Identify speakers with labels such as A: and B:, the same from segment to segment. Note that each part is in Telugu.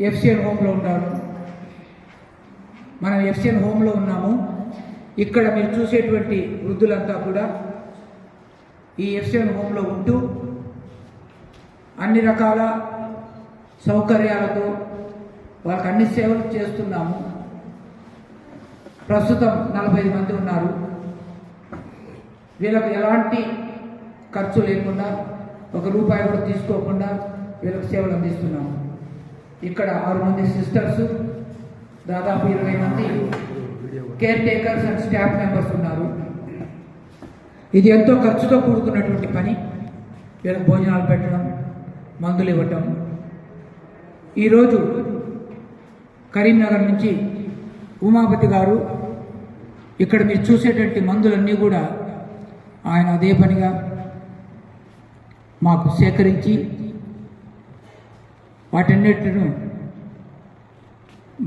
A: ఎఫ్సిఎన్ హోమ్లో ఉంటారు. మనం ఎఫ్సిఎన్ హోమ్లో ఉన్నాము. ఇక్కడ మీరు చూసేటువంటి వృద్ధులంతా కూడా ఈ ఎఫ్సిఎన్ హోమ్లో ఉంటూ అన్ని రకాల సౌకర్యాలతో వాళ్ళకి అన్ని సేవలు చేస్తున్నాము. ప్రస్తుతం 45 మంది ఉన్నారు. వీళ్ళకి ఎలాంటి ఖర్చు లేకుండా, ఒక రూపాయి కూడా తీసుకోకుండా వీళ్ళకి సేవలు అందిస్తున్నాము. ఇక్కడ 6 మంది సిస్టర్స్, దాదాపు 20 మంది caretakers and staff members ఉన్నారు. ఇది ఎంతో ఖర్చుతో కూడుకున్నటువంటి పని. వీళ్ళకి భోజనాలు పెట్టడం, మందులు ఇవ్వటం. ఈరోజు కరీంనగర్ నుంచి ఉమాపతి గారు ఇక్కడ మీరు చూసేటువంటి మందులన్నీ కూడా ఆయన అదే పనిగా మాకు సేకరించి వాటన్నిటిను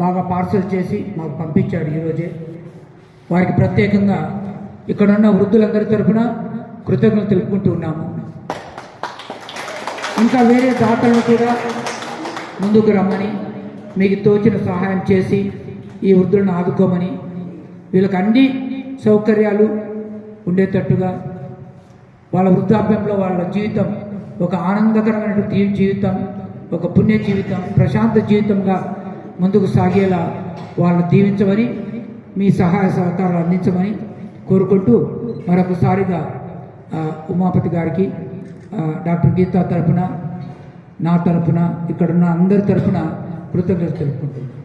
A: బాగా పార్సల్ చేసి మాకు పంపించాడు ఈరోజే. వారికి ప్రత్యేకంగా ఇక్కడున్న వృద్ధులందరి తరఫున కృతజ్ఞతలు తెలుపుకుంటూ ఉన్నాము. ఇంకా వేరే దాతలను కూడా ముందుకు రమ్మని, మీకు తోచిన సహాయం చేసి ఈ వృద్ధులను ఆదుకోమని, వీళ్ళకి అన్ని సౌకర్యాలు ఉండేటట్టుగా వాళ్ళ వృద్ధాప్యంలో వాళ్ళ జీవితం ఒక ఆనందకరమైన జీవితం, ఒక పుణ్య జీవితం, ప్రశాంత జీవితంగా ముందుకు సాగేలా వాళ్ళని దీవించమని, మీ సహాయ సహకారాలు అందించమని కోరుకుంటూ మరొకసారిగా ఉమాపతి గారికి డాక్టర్ గీతా తరఫున, నా తరఫున, ఇక్కడున్న అందరి తరఫున కృతజ్ఞతలు తెలుపుకుంటున్నాను.